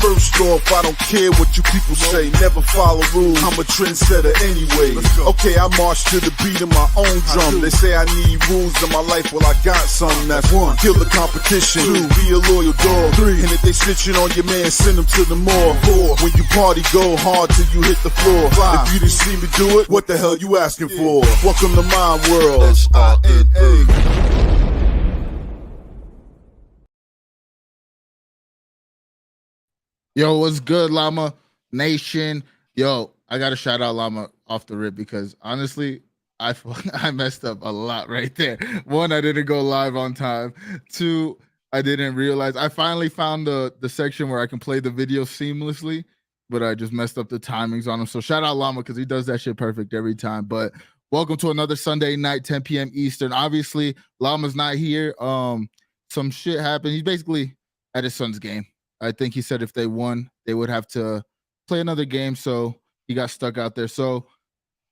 First off, I don't care what you people say. Never follow rules. I'm a trendsetter anyway. Okay, I march to the beat of my own drum. They say I need rules in my life. Well, I got some. That's one. Kill the competition. Two. Be a loyal dog. Three. And if they snitching on your man, send them to the mall. Four. When you party, go hard till you hit the floor. Five. If you didn't see me do it, what the hell you asking for? Welcome to my world. SINA. Yo, what's good, Llama Nation? Yo, I gotta shout out Llama off the rip because honestly, I messed up a lot right there. One, I didn't go live on time. Two, I didn't realize. I finally found the section where I can play the video seamlessly, but I just messed up the timings on him. So shout out Llama because he does that shit perfect every time. But welcome to another Sunday night, 10 p.m. Eastern. Obviously, Llama's not here. Some shit happened. He's basically at his son's game. I think he said if they won, they would have to play another game. So he got stuck out there. So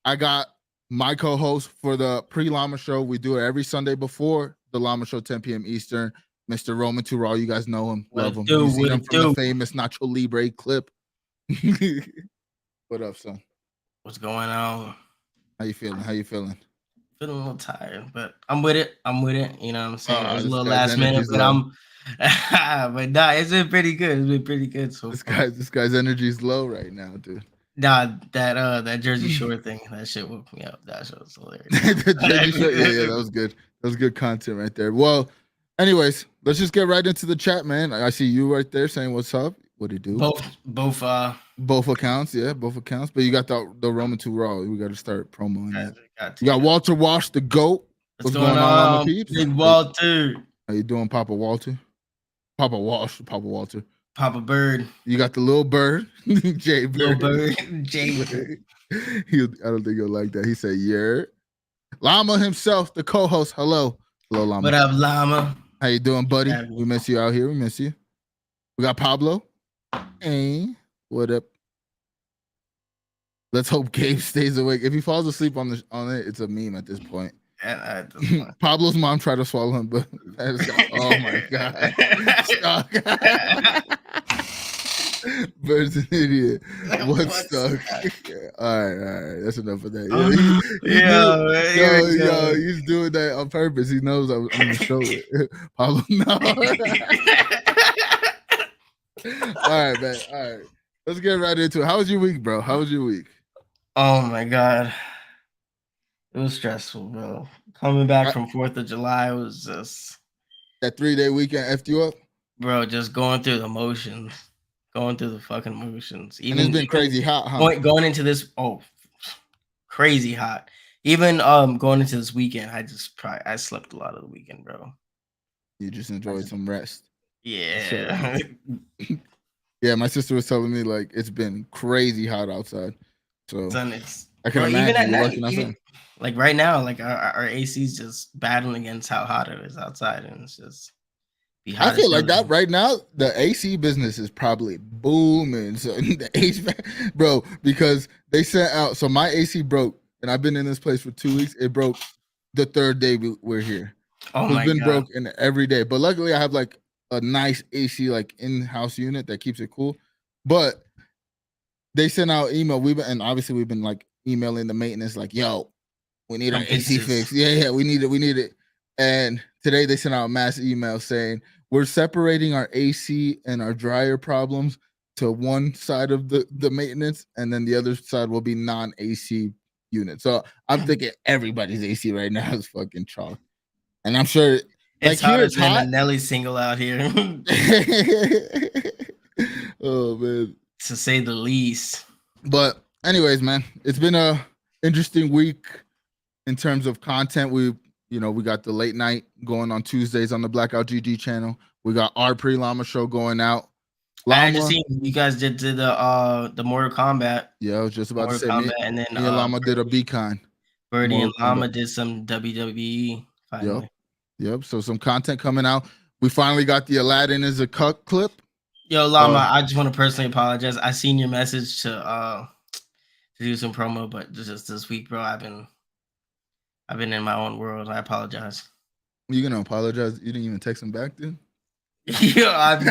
I got my co-host for the pre-Llama show. We do it every Sunday before the Llama show, 10 p.m. Eastern. Mr. Roman Tural, you guys know him, love him. You've seen him from the famous Nacho Libre clip. What up, son? What's going on? How you feeling? Feeling a little tired, but I'm with it. You know what I'm saying? It was a little last minute, but but nah, it's been pretty good. It's been pretty good. So this guy's energy is low right now, dude. Nah, that Jersey Shore thing, that shit woke me up. That shit was hilarious. Yeah, that was good. That was good content right there. Well, anyways, let's just get right into the chat, man. I see you right there saying what's up. What do you do? Both accounts, yeah, both accounts. But you got the Roman 2 Raw. We got to start promoting that. You got Walter Walsh, the GOAT. What's going on, Big Walter? How you doing, Papa Walter? Papa Walsh, Papa Walter. Papa Bird. You got the little bird, Jay Bird. Little bird, Jay Bird. I don't think he'll like that. He said, yeah. Llama himself, the co-host. Hello, Llama. What up, Llama? How you doing, buddy? We miss you out here. We miss you. We got Pablo. Hey, what up? Let's hope Gabe stays awake. If he falls asleep on it, it's a meme at this point. Pablo's mom tried to swallow him, but oh my god, Bird's an idiot. What's stuck? All right, that's enough of that. Yo, he's doing that on purpose. He knows I'm gonna show it. Pablo, no. All right, man. All right, let's get right into it. How was your week, bro? How was your week? Oh my god. It was stressful, bro. Coming back from 4th of July was just... That 3-day weekend effed you up? Bro, just going through the motions. Going through the fucking motions. And it's been crazy hot, huh? Going into this... Oh, crazy hot. Even going into this weekend, I slept a lot of the weekend, bro. You just enjoyed some rest. Yeah. Yeah, my sister was telling me, like, it's been crazy hot outside. So I can imagine even at night, like right now, like our AC's just battling against how hot it is outside, and it's just I feel like that right now. The AC business is probably booming. So the HVAC, bro, because they sent out. So my AC broke, and I've been in this place for 2 weeks. It broke the 3rd day we're here. Oh my god, it's been broken every day. But luckily, I have like a nice AC like in-house unit that keeps it cool. But they sent out email. We've been like emailing the maintenance, like, yo, we need our AC fixed. Yeah, we need it. And today they sent out a mass email saying we're separating our AC and our dryer problems to one side of the maintenance, and then the other side will be non-AC unit. So I'm thinking everybody's AC right now is fucking chalk. And I'm sure it's hotter than a Nelly single out here. Oh man. To say the least. But anyways, man, it's been a interesting week in terms of content. We got the late night going on Tuesdays on the Blackout GG channel. We got our pre-Llama show going out. I just seen you guys did the Mortal Kombat. Yeah, I was just about to say, and then me and Llama did a Beacon. Birdie and Llama did some WWE. Finally. Yep. So some content coming out. We finally got the Aladdin is a cut clip. Yo, Llama, I just want to personally apologize. I seen your message to do some promo, but just this week, bro, I've been in my own world. I apologize. You gonna apologize? You didn't even text him back, dude? I'm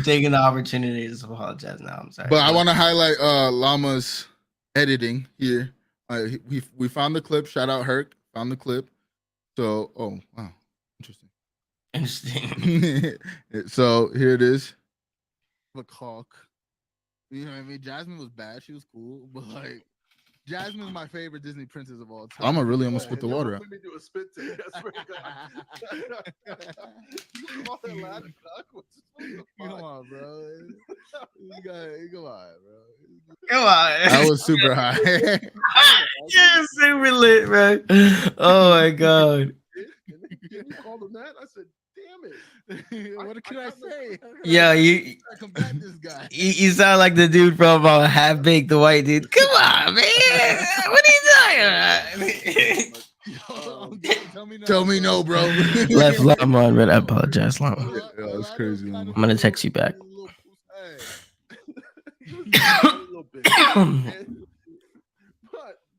taking the opportunity to apologize now. I'm sorry. But I want to highlight Llama's editing here. We found the clip. Shout out Herc. Found the clip. So, oh wow, interesting. So here it is. The cock. You know what I mean? Jasmine was bad. She was cool, but like Jasmine's my favorite Disney princess of all time. I'm really almost spit the water out. Let me do a spit take. I swear to God. You call that loud cock? Come on, bro. Come on, bro. Come on. I was super high. You're super lit, bro. Oh my God. Can you call him that? I said, damn it. What can I say? Yeah, you combat this guy. You sound like the dude from Half Baked, the white dude. Come on, man. What are you talking about? Tell me no, bro. Left Llama on red. I apologize, Llama. Yeah, that's crazy. I'm gonna text you back.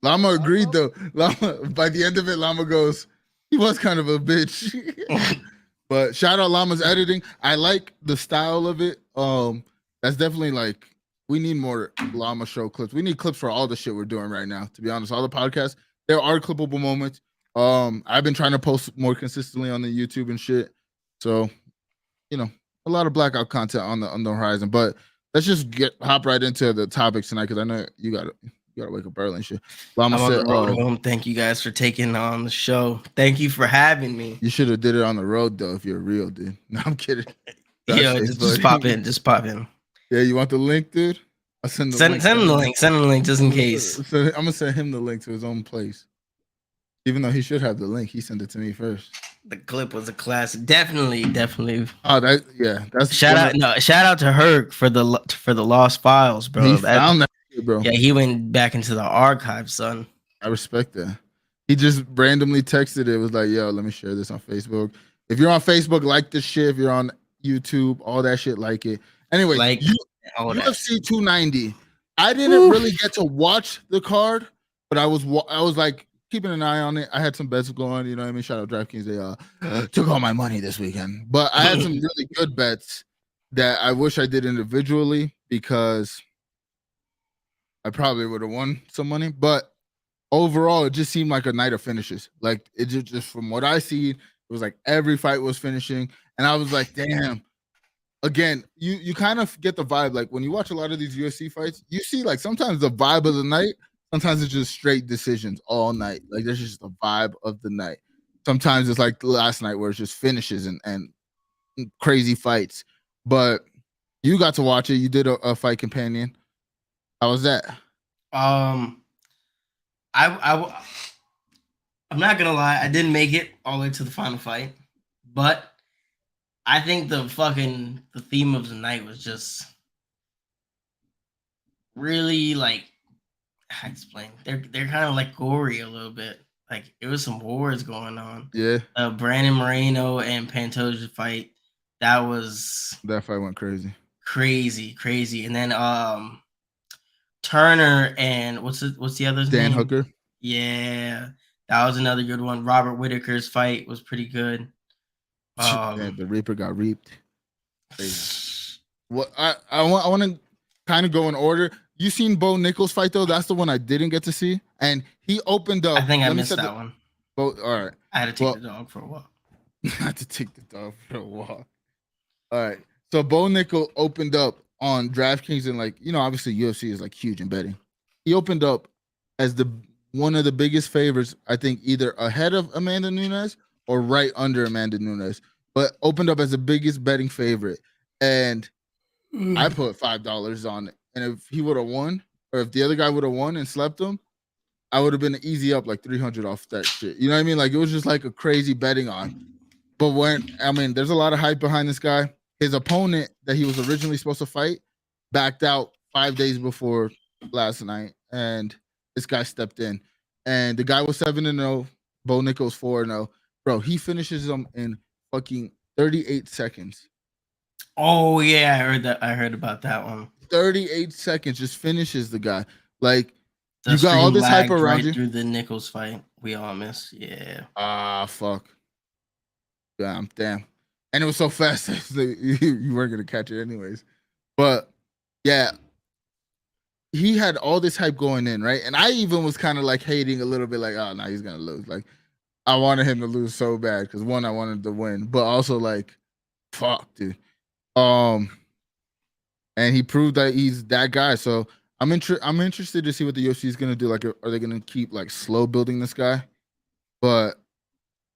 Llama agreed though. Llama, by the end of it, Llama goes, he was kind of a bitch. But shout out Llama's editing. I like the style of it. That's definitely like, we need more Llama show clips. We need clips for all the shit we're doing right now. To be honest, all the podcasts, there are clippable moments. I've been trying to post more consistently on the YouTube and shit. So, you know, a lot of blackout content on the horizon. But let's just hop right into the topics tonight, because I know you gotta wake up early and shit. Llama said, home. Thank you guys for taking on the show. Thank you for having me. You should have did it on the road though, if you're real, dude. No, I'm kidding. Yeah, just pop in. Just pop in. Yeah, you want the link, dude? I'll send him the link. Send him the link just in case. So I'm gonna send him the link to his own place. Even though he should have the link, he sent it to me first. The clip was a classic. Definitely. Oh, that's shout out to Herc for the lost files, bro. He found that shit, bro. Yeah, he went back into the archive, son. I respect that. He just randomly texted it. Was like, yo, let me share this on Facebook. If you're on Facebook, like this shit. If you're on YouTube, all that shit, like it. Anyway, UFC 290. I didn't really get to watch the card, but I was like keeping an eye on it. I had some bets going, you know what I mean? Shout out DraftKings. They took all my money this weekend. But I had some really good bets that I wish I did individually, because I probably would have won some money. But overall, it just seemed like a night of finishes. Like, it just from what I see, it was like every fight was finishing. And I was like, damn. Again, you kind of get the vibe. Like, when you watch a lot of these UFC fights, you see like sometimes the vibe of the night. Sometimes it's just straight decisions all night. Like, there's just the vibe of the night. Sometimes it's like last night where it's just finishes and crazy fights. But you got to watch it. You did a fight companion. How was that? I'm not gonna lie. I didn't make it all the way to the final fight, but I think the theme of the night was just really like, I explain. They're kind of like gory a little bit. Like, it was some wars going on. Yeah. Brandon Moreno and Pantoja fight. That fight went crazy. Crazy. And then Turner and what's the other's name? Dan Hooker. Yeah, that was another good one. Robert Whitaker's fight was pretty good. The Reaper got reaped. Crazy. What I want to kind of go in order. You seen Bo Nichols fight though? That's the one I didn't get to see, and he opened up. I think I missed that one. All right. I had to take the dog for a walk. I had to take the dog for a walk. All right. So Bo Nichols opened up on DraftKings, and like, you know, obviously UFC is like huge in betting. He opened up as one of the biggest favorites, I think, either ahead of Amanda Nunes or right under Amanda Nunes, but opened up as the biggest betting favorite. And I put $5 on it. And if he would have won, or if the other guy would have won and slept him, I would have been easy up like 300 off that shit. You know what I mean? Like, it was just like a crazy betting on. But there's a lot of hype behind this guy. His opponent that he was originally supposed to fight backed out 5 days before last night, and this guy stepped in. And the guy was 7-0. Bo Nichols 4-0. Bro, he finishes him in fucking 38 seconds. Oh yeah, I heard that. I heard about that one. 38 seconds just finishes the guy. Like, you got all this hype around you. Through the Nichols fight, we all missed. Yeah. Fuck. Damn. and it was so fast that you weren't gonna catch it anyways. But yeah, he had all this hype going in, right? And I even was kind of like hating a little bit, like, oh no, he's gonna lose. Like, I wanted him to lose so bad because one, I wanted to win, but also like, fuck, dude. And he proved that he's that guy. So I'm interested to see what the UFC is gonna do. Like, are they gonna keep like slow building this guy? But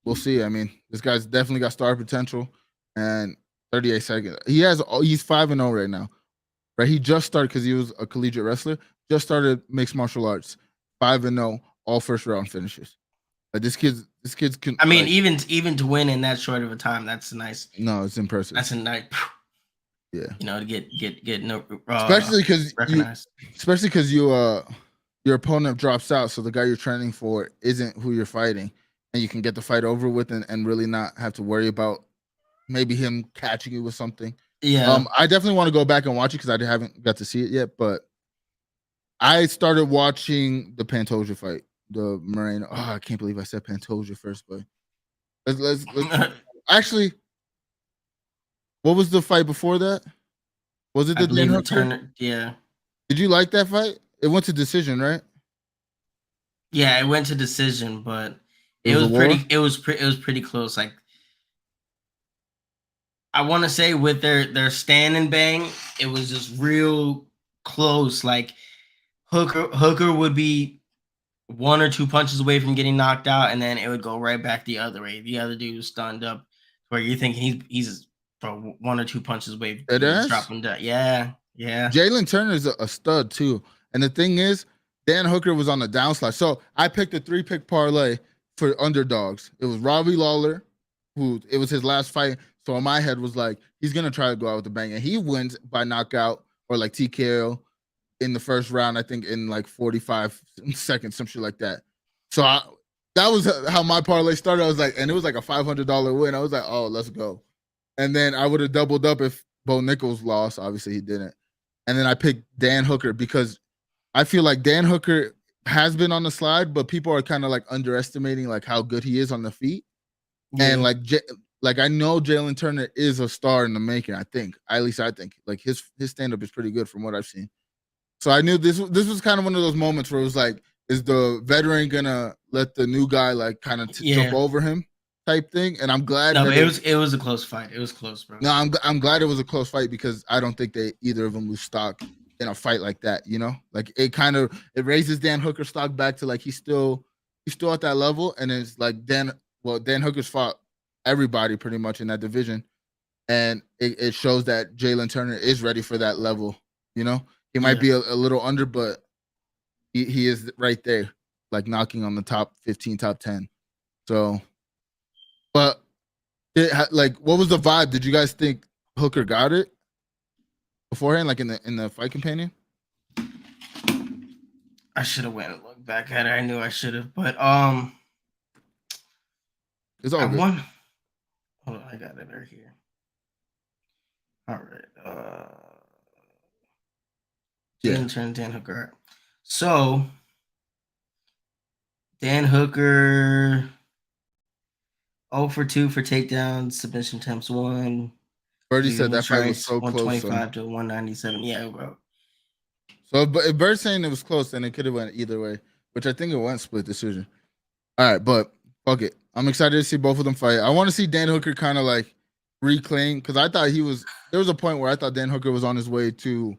we'll see. I mean, this guy's definitely got star potential. And 38 seconds. He's 5-0 right now. Right? He just started because he was a collegiate wrestler. Just started mixed martial arts. 5-0, all first round finishes. Like this kid's can. I mean, like, even to win in that short of a time, that's nice. No, it's impressive. That's a nice. Yeah. You know, to get no. Especially because your opponent drops out, so the guy you're training for isn't who you're fighting, and you can get the fight over with and really not have to worry about maybe him catching you with something. Yeah. I definitely want to go back and watch it because I haven't got to see it yet, but I started watching the Pantoja fight, the Moreno. Oh, I can't believe I said Pantoja first, but let's actually. What was the fight before that? Was it the Dan Hooker? Yeah. Did you like that fight? It went to decision, right? Yeah, it went to decision, but it was pretty close. Like, I want to say with their stand and bang, it was just real close. Like Hooker would be 1 or 2 punches away from getting knocked out, and then it would go right back the other way. The other dude was stunned up, where you're thinking he's for 1 or 2 punches away. Dropping down. Yeah. Jalen Turner's a stud too. And the thing is, Dan Hooker was on the downslide. So I picked a 3-pick parlay for underdogs. It was Robbie Lawler, who it was his last fight. So in my head was like, he's gonna try to go out with a bang, and he wins by knockout or like TKO in the first round. I think in like 45 seconds, some shit like that. So that was how my parlay started. I was like, and it was like a $500 win. I was like, oh, let's go. And then I would have doubled up if Bo Nichols lost. Obviously, he didn't. And then I picked Dan Hooker because I feel like Dan Hooker has been on the slide, but people are kind of like underestimating like how good he is on the feet. Yeah. And like I know Jalen Turner is a star in the making. I think like his stand up is pretty good from what I've seen. So I knew this was kind of one of those moments where it was like, is the veteran gonna let the new guy like kind of jump over him type thing? And I'm glad. No, it was a close fight. It was close, bro. No, I'm glad it was a close fight because I don't think either of them lose stock in a fight like that. You know, like it raises Dan Hooker stock back to like he's still at that level, and it's like Dan Hooker's fought everybody pretty much in that division, and it shows that Jalen Turner is ready for that level. You know, he might be a little under, but he is right there, like knocking on the top 15, top 10. So, but what was the vibe? Did you guys think Hooker got it beforehand, like in the fight companion? I should have went and looked back at it. I knew I should have, but it's all good. Hold on, I got it right here. All right. Dan Hooker. So Dan Hooker 0 for 2 for takedowns, submission attempts 1. Birdie said that fight was so close. 125 to 197. Yeah, bro. So, but if Bird's saying it was close, then it could have went either way, which I think it went split decision. All right, but fuck it. I'm excited to see both of them fight. I want to see Dan Hooker kind of like reclaim, because I thought there was a point where I thought Dan Hooker was on his way to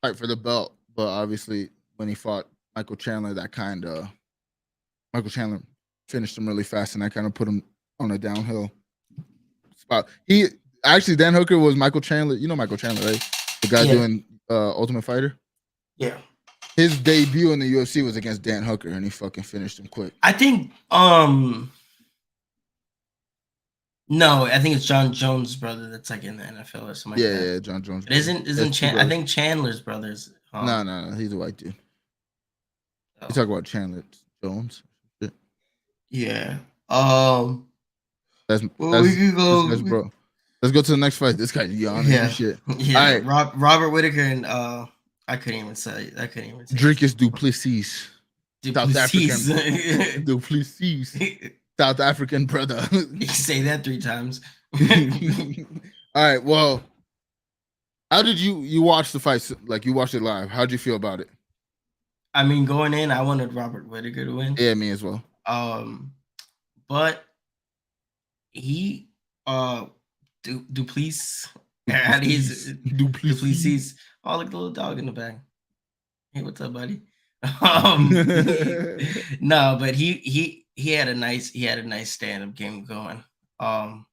fight for the belt, but obviously when he fought Michael Chandler, Michael Chandler finished him really fast, and that kind of put him on a downhill spot. Dan Hooker was Michael Chandler. You know Michael Chandler, right? The guy doing Ultimate Fighter. Yeah. His debut in the UFC was against Dan Hooker, and he fucking finished him quick. I think no, I think it's John Jones' brother that's like in the NFL or something. Yeah, John Jones. It isn't I think Chandler's brothers. No, he's a white dude. You talk about Chandler Jones. Yeah. That's bro. Let's go to the next fight. This guy's yawning and shit. Yeah. All right. Robert Whittaker and I couldn't even say. Dricus Duplessis. South African. Duplessis. South African brother. You say that 3 times. All right. Well, how did you watch the fight? Like you watched it live. How'd you feel about it? I mean, going in, I wanted Robert Whittaker to win. Yeah, me as well. But he Duplessis and he's Duplessis. Oh, look, the little dog in the back. Hey, what's up, buddy? No, but he had a nice stand-up game going. I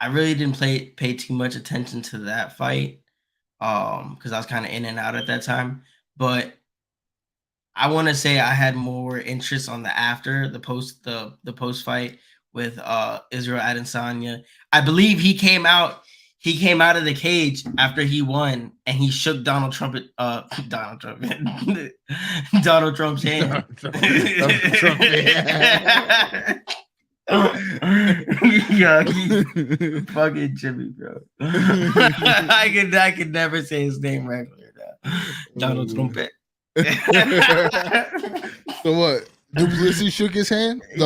really didn't pay too much attention to that fight because I was kind of in and out at that time. But I want to say I had more interest on the post fight with Israel Adesanya. I believe he came out of the cage after he won and he shook Donald Trump's hand. Yeah, fucking Jimmy, bro. I could never say his name regular now. Donald Trump. So what? Duplessis shook his hand? He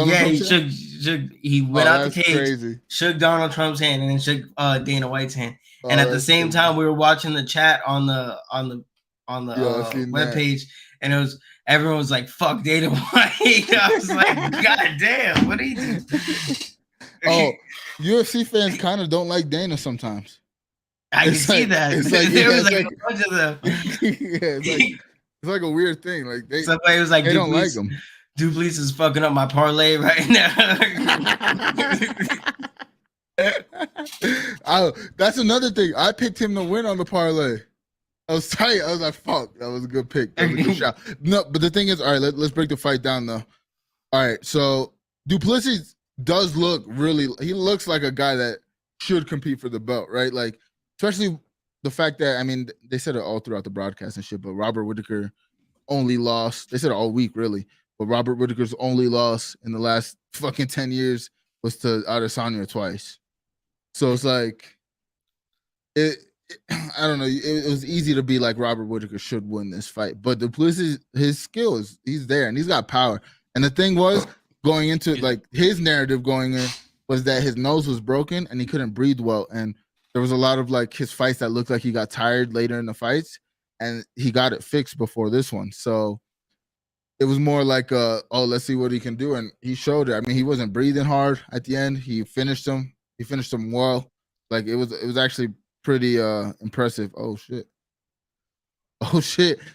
went out the cage, crazy. shook Donald Trump's hand, and then shook Dana White's hand. And at the same time, we were watching the chat on the webpage, and everyone was like, "Fuck Dana White." I was like, "God damn, what are you doing?" Oh, UFC fans kind of don't like Dana sometimes. I can see that. It's like, there was like a bunch of them. It's like a weird thing. Like somebody was like, they don't like him. Duplessis is fucking up my parlay right now. That's another thing. I picked him to win on the parlay. I was tight. I was like, fuck, that was a good pick. That was a good shot. No, but the thing is, all right, let's break the fight down though. All right, so Duplessis does look he looks like a guy that should compete for the belt, right? Like, especially the fact that, I mean, they said it all throughout the broadcast and shit, but Robert Whittaker only lost. They said it all week, really. But Robert Whittaker's only loss in the last fucking 10 years was to Adesanya twice. So it's like, I don't know. It was easy to be like Robert Whittaker should win this fight. But Duplessis, his skill he's there and he's got power. And the thing was, going into like his narrative going in was that his nose was broken and he couldn't breathe well. And there was a lot of like his fights that looked like he got tired later in the fights. And he got it fixed before this one. So it was more like, let's see what he can do. And he showed it. I mean, he wasn't breathing hard at the end. He finished him. He finished him well. Like, it was actually pretty impressive. Oh, shit.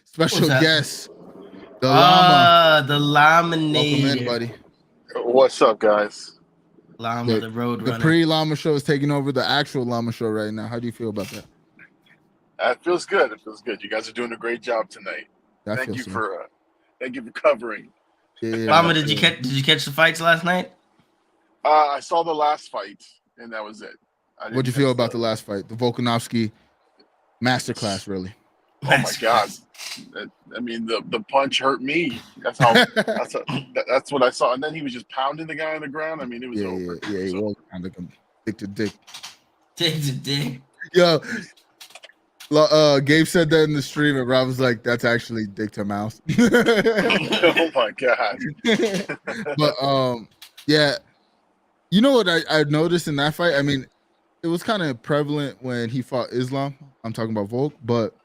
Special guest. The Llama. The Llama. Welcome in, buddy. What's up, guys? Llama, the road runner. The pre-Llama show is taking over the actual Llama show right now. How do you feel about that? It feels good. It feels good. You guys are doing a great job tonight. Thank you for covering. Yeah, Llama, did you catch the fights last night? I saw the last fight, and that was it. What'd you feel about the last fight? The Volkanovski masterclass, really? Oh my god! I mean, the punch hurt me. That's that's what I saw. And then he was just pounding the guy on the ground. I mean, it was over. Yeah, he was kind of dick to dick. Dick to dick. Yo, Gabe said that in the stream, and Rob was like, "That's actually dick to mouth." Oh my god! But yeah, you know what I noticed in that fight? I mean, it was kind of prevalent when he fought Islam. I'm talking about Volk, but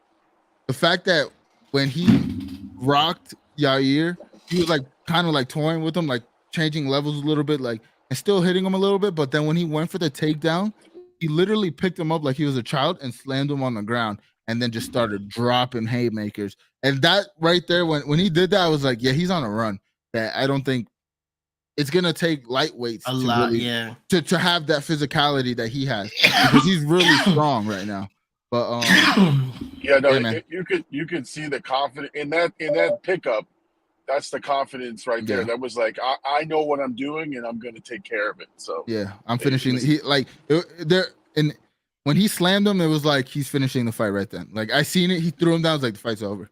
the fact that when he rocked Yair, he was like kind of like toying with him, like changing levels a little bit, like and still hitting him a little bit. But then when he went for the takedown, he literally picked him up like he was a child and slammed him on the ground and then just started dropping haymakers. And that right there, when he did that, I was like, yeah, he's on a run. That I don't think it's gonna take lightweights to have that physicality that he has because he's really strong right now. But you could see the confidence in that pickup. That's the confidence right there. That was like, I know what I'm doing and I'm going to take care of it. So yeah, I'm finishing. When he slammed him, it was like he's finishing the fight right then. Like I seen it, he threw him down. I was like, the fight's over.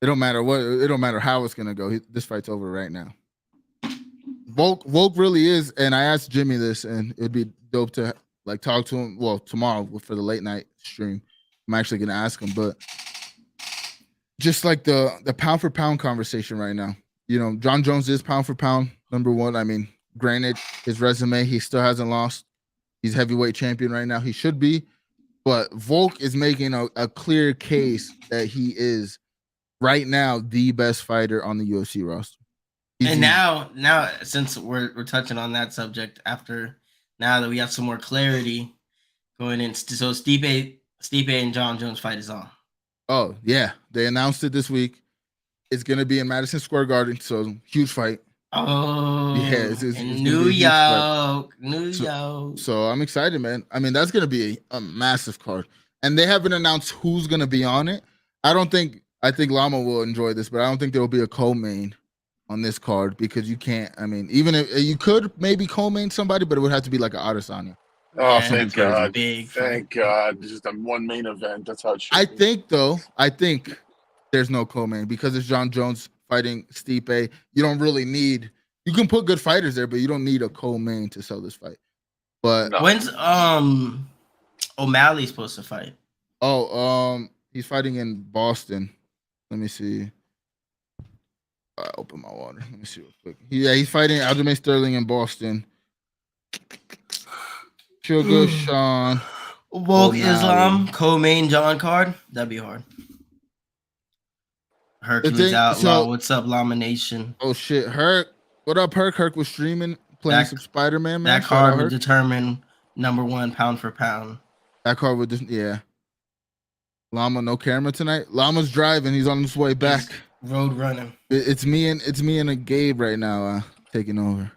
It don't matter what. It don't matter how it's gonna go. This fight's over right now. Volk really is, and I asked Jimmy this, and it'd be dope to like talk to him. Well, tomorrow for the late night stream, I'm actually gonna ask him, but just like the pound for pound conversation right now. You know, John Jones is pound for pound number one. I mean, Granted, his resume, he still hasn't lost. He's heavyweight champion right now. He should be, but Volk is making a clear case that he is right now the best fighter on the UFC roster. And now since we're touching on that subject, after now that we have some more clarity going in, so Stipe and John Jones fight is on. Oh yeah, they announced it this week. It's gonna be in Madison Square Garden, so huge fight. Oh yeah, it's New York. So I'm excited, man. I mean, that's gonna be a massive card, and they haven't announced who's gonna be on it. I think Llama will enjoy this, but I don't think there will be a co-main on this card because you can't. I mean, even if you could maybe co-main somebody, but it would have to be like an Adesanya. Oh, Yeah, thank God! Big Thank God! Just a one main event. That's how it should be. I think there's no co-main because it's John Jones fighting Stipe. You don't really need. You can put good fighters there, but you don't need a co-main to sell this fight. But when's O'Malley supposed to fight? Oh, he's fighting in Boston. Let me see. I open my water. Let me see real quick. He's fighting Aljamain Sterling in Boston. Sugar Sean. Volk Islam co-main John card. That'd be hard. Hercules Outlaw. So, what's up, Llama Nation? Oh shit, Herc. What up, Herc? Herc was streaming, playing some Spider-Man. Man, that card would determine number one pound for pound. That card would just Llama, no camera tonight. Llama's driving. He's on his way back. He's road running. It's me and a Gabe right now taking over.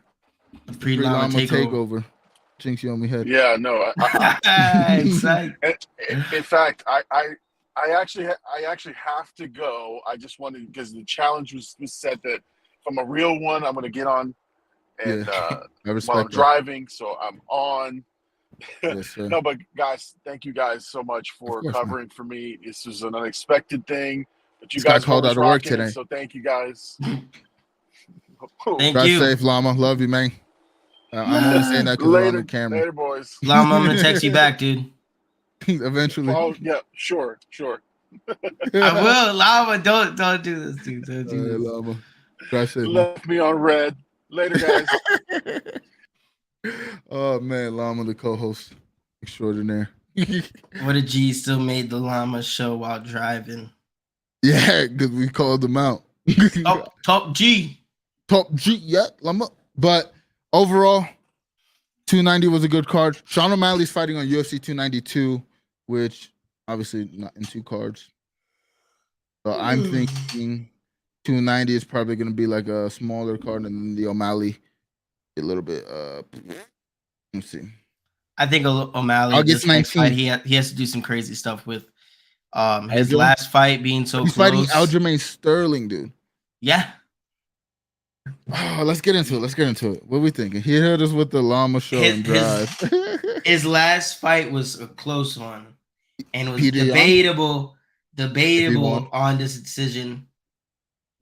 The pre-Llama takeover. Jinx, you on me head. Yeah, no. In fact, I actually have to go. I just wanted because the challenge was set that if I'm a real one, I'm going to get on and while I'm driving, so I'm on. Yes, no, but guys, thank you guys so much for covering for me. This was an unexpected thing, but you guys called out of work today, so thank you guys. Thank Drive you. safe, Llama. Love you, man. I'm only saying that because we're on the camera. Later, boys. Llama, I'm gonna text you back, dude. Eventually. Oh yeah, sure. I will, Llama. Don't do this, dude. Don't do this. Llama. Drive safe. Left me on red. Later, guys. Oh man, Llama, the co-host extraordinaire. What a G still made the Llama show while driving. Yeah, because we called them out. Top G. Yeah, Llama. But overall, 290 was a good card. Sean O'Malley's fighting on UFC 292, which obviously not in 2 cards. So I'm thinking 290 is probably going to be like a smaller card, and then the O'Malley a little bit. Let's see. I think O'Malley. August 19th. He has to do some crazy stuff with his last fight being so He's close. He's fighting Aljamain Sterling, dude. Yeah. Oh, let's get into it. What are we thinking? He hit us with the Llama show and drive. His last fight was a close one, and was Peter debatable on this decision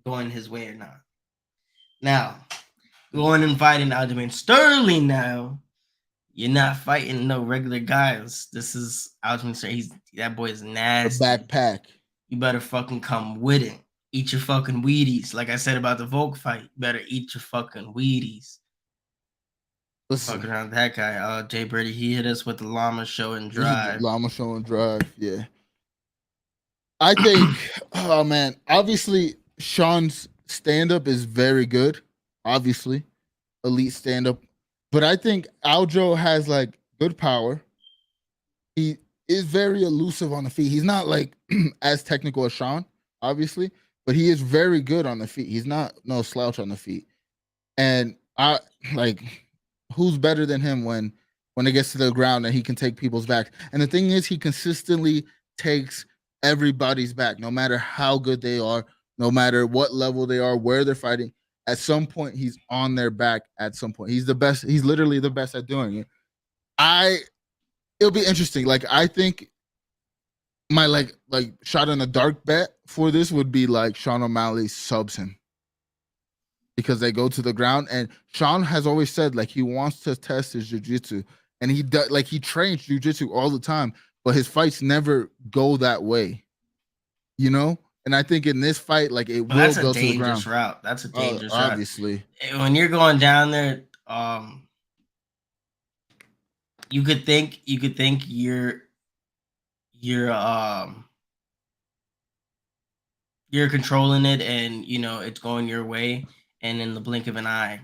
going his way or not. Now, going and fighting Aljamain Sterling now, you're not fighting no regular guys. This is Aljamain Sterling. That boy is nasty. The backpack. You better fucking come with it. Eat your fucking Wheaties. Like I said about the Volk fight, you better eat your fucking Wheaties. Listen. Fucking around that guy. Jay Brady, he hit us with the Llama show and drive. Llama show and drive, yeah. I think, oh man, obviously Sean's stand-up is very good. Obviously, elite stand-up. But I think Aljo has like good power. He is very elusive on the feet. He's not like as technical as Sean, obviously, but he is very good on the feet. He's not no slouch on the feet. And I like who's better than him when it gets to the ground and he can take people's back. And the thing is, he consistently takes everybody's back, no matter how good they are, no matter what level they are, where they're fighting. At some point, he's on their back. At some point, he's the best. He's literally the best at doing it. It'll be interesting. Like I think my like shot in the dark bet for this would be like Sean O'Malley subs him because they go to the ground, and Sean has always said like he wants to test his jiu-jitsu, and he does, like he trains jiu-jitsu all the time, but his fights never go that way, you know. And I think in this fight, like it will go to the ground. Route. That's a dangerous route. Obviously, When you're going down there, you could think you're controlling it, and it's going your way, and in the blink of an eye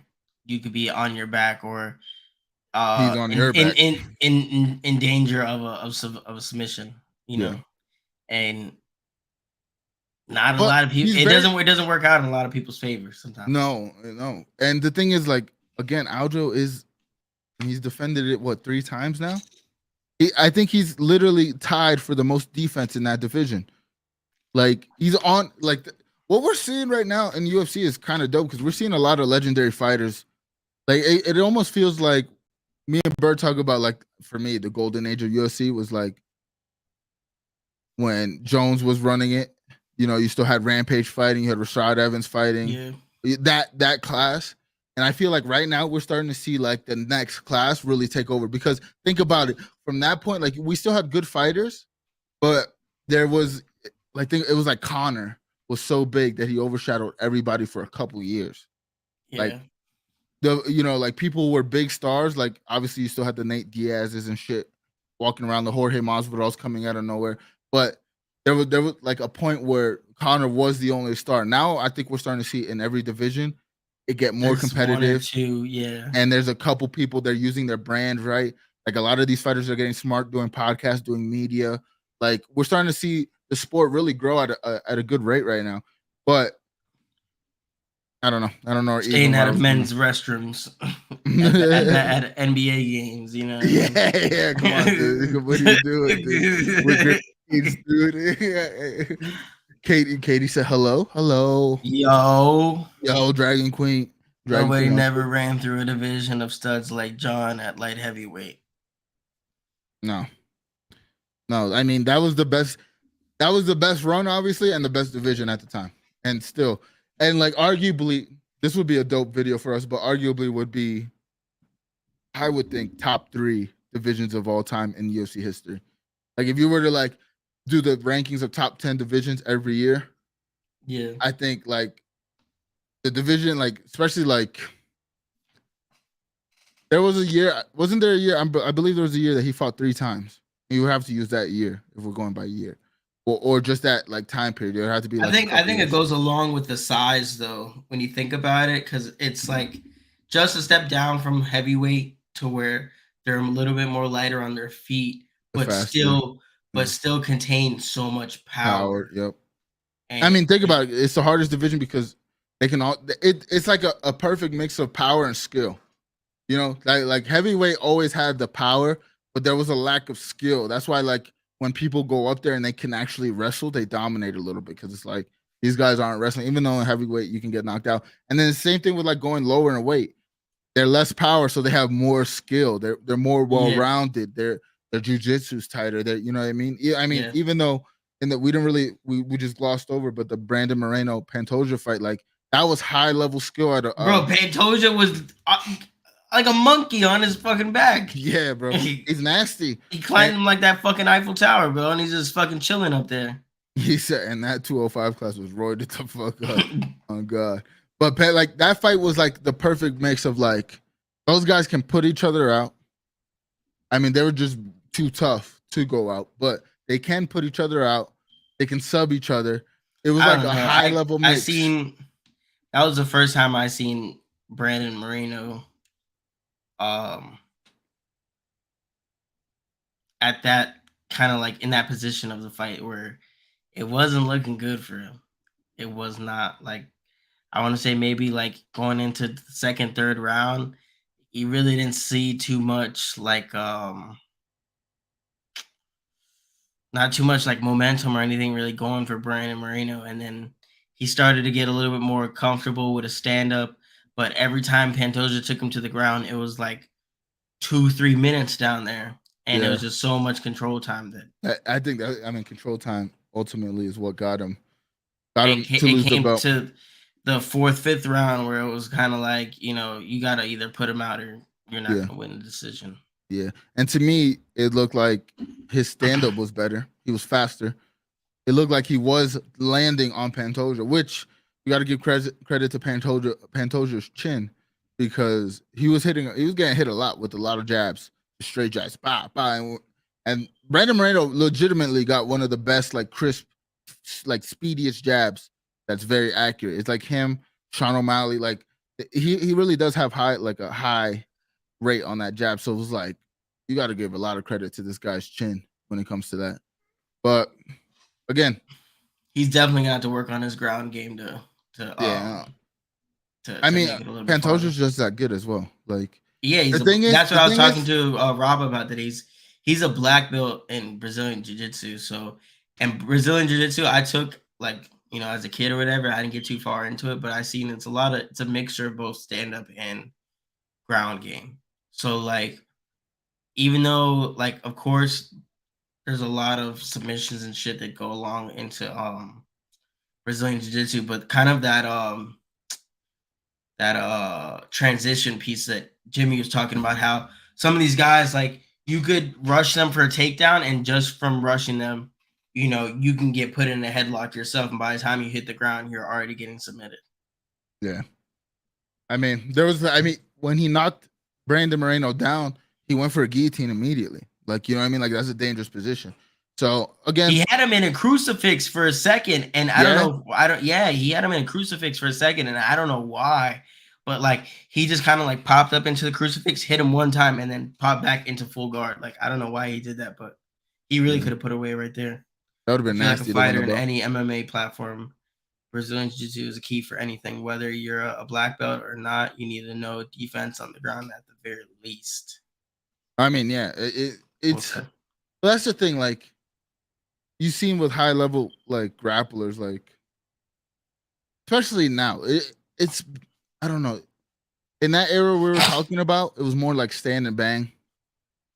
you could be on your back, or he's on in your back. in danger of a submission, Yeah. and not a But lot of people. he's It doesn't work out in a lot of people's favor sometimes. No. And the thing is, like, again, Aljo he's defended it what 3 times now. I think he's literally tied for the most defense in that division. Like, he's on, like, what we're seeing right now in UFC is kind of dope because we're seeing a lot of legendary fighters. Like, it almost feels like me and Bird talk about, like, for me, the golden age of UFC was like when Jones was running it. You still had Rampage fighting, you had Rashad Evans fighting. Yeah. That class. And I feel like right now we're starting to see like the next class really take over, because think about it, from that point, like, we still had good fighters, but there was, like, it was like Conor was so big that he overshadowed everybody for a couple years. Yeah. Like, like, people were big stars. Like, obviously you still had the Nate Diaz's and shit walking around, the Jorge Masvidal's coming out of nowhere. But there was like a point where Conor was the only star. Now I think we're starting to see in every division it get more competitive. 2, yeah. And there's a couple people that are using their brand right. Like, a lot of these fighters are getting smart, doing podcasts, doing media. Like, we're starting to see the sport really grow at a good rate right now. But I don't know. Staying out of men's restrooms at NBA games, Yeah, come on, dude. What are you doing, dude? We're great kids, dude. Katie said hello. Yo, Dragon Queen. Nobody never ran through a division of studs like John at light heavyweight. No. I mean, that was the best run, obviously, and the best division at the time. And still, and like, arguably, this would be a dope video for us, but arguably would be, I would think, top 3 divisions of all time in UFC history. Like, if you were to like do the rankings of top 10 divisions every year, yeah, I think like the division, like, especially like, there was a year, wasn't there a year? I believe there was a year that he fought 3 times. You would have to use that year if we're going by year, or just that like time period. It would have to be. Like, I think it goes along with the size, though, when you think about it, because it's like just a step down from heavyweight to where they're a little bit more lighter on their feet, but still contain so much power. Yep. And I mean, think about it. It's the hardest division because they can all. It's like a perfect mix of power and skill. Like heavyweight always had the power, but there was a lack of skill. That's why, like, when people go up there and they can actually wrestle, they dominate a little bit, because it's like these guys aren't wrestling. Even though in heavyweight you can get knocked out, and then the same thing with like going lower in weight. They're less power, so they have more skill. They're more well-rounded. Their jiu-jitsu's tighter. You know what I mean? Yeah, I mean, even though we didn't really we just glossed over, but the Brandon Moreno Pantoja fight, like, that was high level skill at bro. Pantoja was like a monkey on his fucking back. Yeah, bro. He's nasty. He climbed him like that fucking Eiffel Tower, bro, and he's just fucking chilling up there. He said, and that 205 class was roided the fuck up. Oh God. But like, that fight was like the perfect mix of like, those guys can put each other out. I mean, they were just too tough to go out, but they can put each other out. They can sub each other. It was like a high level mix. That was the first time I seen Brandon Moreno at that kind of like in that position of the fight where it wasn't looking good for him. It was not, like, I want to say maybe like going into the second, third round, he really didn't see too much like not too much like momentum or anything really going for Brandon Moreno. And then he started to get a little bit more comfortable with a stand-up, but every time Pantoja took him to the ground, it was like 2-3 minutes down there, and it was just so much control time that I think that, I mean, control time ultimately is what got him it came to the 4th, 5th round where it was kind of like, you got to either put him out or you're not going to win the decision. Yeah. And to me, it looked like his stand-up was better. He was faster. It looked like he was landing on Pantoja, which you got to give credit to Pantoja's chin. because he was getting hit a lot with a lot of jabs, straight jabs, and Brandon Moreno legitimately got one of the best, like crisp, like speediest jabs. That's very accurate. It's like him, Sean O'Malley, like he really does have a high rate on that jab. So it was like you got to give a lot of credit to this guy's chin when it comes to that. But again, he's definitely got to work on his ground game to I mean, Pantoja's just that good as well. Like, yeah, that's what I was talking to Rob about. That he's a black belt in Brazilian Jiu-Jitsu. So, and Brazilian Jiu-Jitsu, I took like, you know, as a kid or whatever. I didn't get too far into it, but I seen it's a mixture of both stand up and ground game. So like, even though like, of course, there's a lot of submissions and shit that go along into Brazilian Jiu-Jitsu, but kind of that transition piece that Jimmy was talking about, how some of these guys, like, you could rush them for a takedown, and just from rushing them, you know, you can get put in a headlock yourself, and by the time you hit the ground, you're already getting submitted. Yeah. I mean, when he knocked Brandon Moreno down, he went for a guillotine immediately. Like, you know what I mean? Like, that's a dangerous position. So again, he had him in a crucifix for a second, and he had him in a crucifix for a second, and I don't know why, but like he just kind of like popped up into the crucifix, hit him one time, and then popped back into full guard. Like, I don't know why he did that, but he really could have put away right there. That would have been nasty. Like a fighter in any MMA platform, Brazilian Jiu-Jitsu is a key for anything. Whether you're a black belt or not, you need to know defense on the ground at the very least. I mean, yeah, it's that's the thing. Like, you seen with high level like grapplers, like especially now, it's I don't know. In that era we were talking about, it was more like stand and bang.